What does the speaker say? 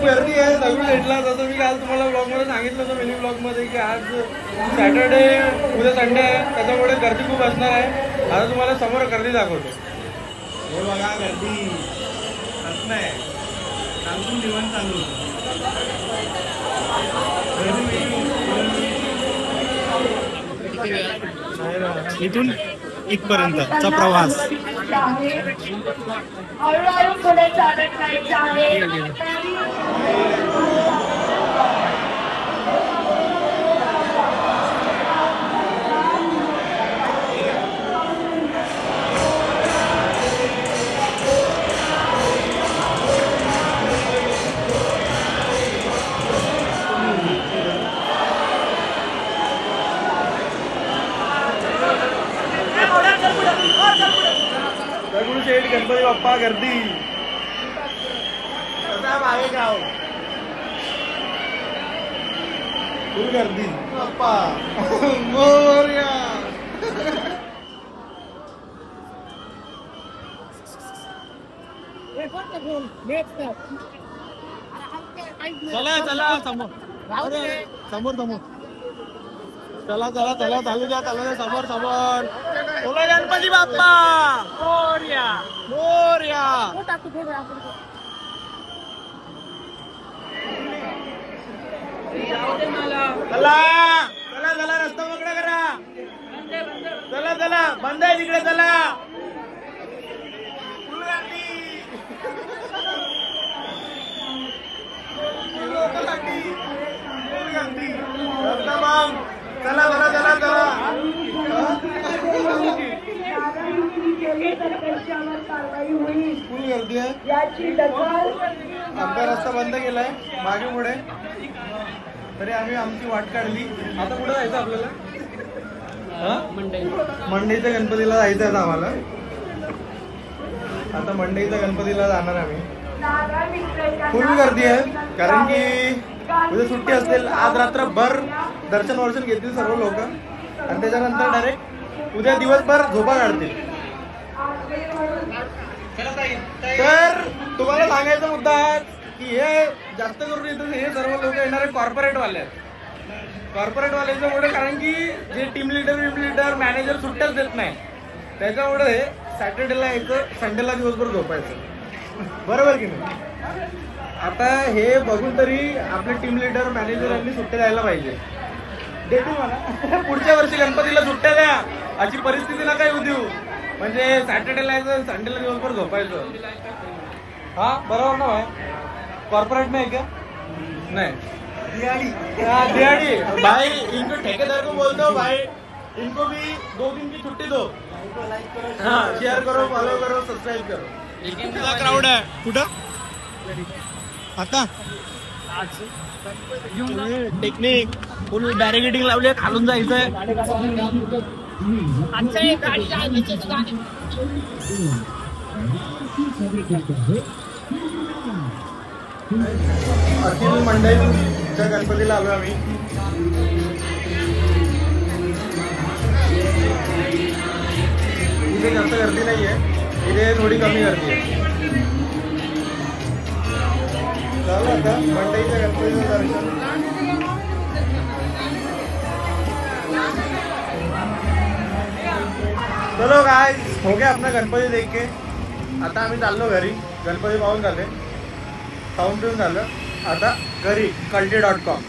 गर्दी आहे दगडूशेठला. जसं मी काल तुम्हाला ब्लॉगमध्ये सांगितलं होतं मिनी ब्लॉगमध्ये की आज सॅटर्डे उद्या संडे आहे त्याच्यामुळे गर्दी खूप असणार आहे. आता तुम्हाला समोर गर्दी दाखवतो. हे बघा गर्दी नाही चालून दिवस चालू इथून इथपर्यंतचा प्रवास. हळूहळू पुढे चालत जायचं आहे. दगडूशेठ गणपती बाप्पा गर्दी मागे गाव फुल गर्दी बाप्पा मोरया. चला चला समोर समोर समोर चला चला चला चालू द्या समोर समोर. बोला गणपती बाप्पा मोरया मोरया. चला चला चला रस्ता मोकळा करा. चला चला बंद आहे तिकडे. चला चला चला चला चला. फुल गर्दी आहे. आमचा रस्ता बंद केलाय मागे पुढे तरी आम्ही आमची वाट काढली. आता पुढे जायचं आपल्याला मंडईच्या गणपतीला जायचं आहे आम्हाला. आता मंडईच्या गणपतीला जाणार आम्ही. फुल गर्दी आहे कारण की उद्या सुट्टी असेल. आज रात्रभर दर्शन वर्शन घेतील सर्व लोक आणि त्याच्यानंतर डायरेक्ट उद्या दिवसभर झोपा काढतील. तर तुम्हाला सांगायचा मुद्दा आहे की हे जास्त करून इथं हे सर्व लोक येणारे कॉर्पोरेट वाले आहेत. कॉर्पोरेट वाल्याच्यामुळे कारण की जे टीम लीडर मॅनेजर सुट्ट्याच देत नाही त्याच्यामुळे सॅटर्डेला यायचं संडेला दिवसभर झोपायचं. बरोबर की नाही. आता हे बघून तरी आपले टीम लीडर मॅनेजर यांनी सुट्ट्या द्यायला पाहिजे. देतील मला पुढच्या वर्षी गणपतीला सुट्ट्या द्या अशी परिस्थिती नका येऊ देऊ. म्हणजे सॅटर्डेला यायचं संडेला दिवसभर झोपायचं. हा बरोबर ना भाई. कॉर्पोरेट में है क्या? नहीं दिहाड़ी भाई. इनको ठेकेदार को बोल दो भाई इनको भी 2 दिन की छुट्टी दो. हाँ शेयर करो फॉलो करो सब्सक्राइब करो. क्राऊड आहे कुठं आता टेक्निक फुल बॅरिकेडिंग लावली. खालून जायचंय. अखिल मंडईच्या गणपतीला आलो आम्ही. इथे जास्त गर्दी नाहीये. इथे थोडी कमी गर्दी आहे. चलो आता मंडईच्या गणपतीचं दर्शन. चलो गाइस हो गया अपना गणपती देख के. आता आम्ही चाललो घरी. गणपती पाहून झाले खाऊन पिऊन झालं. आता घरी कल्टी.com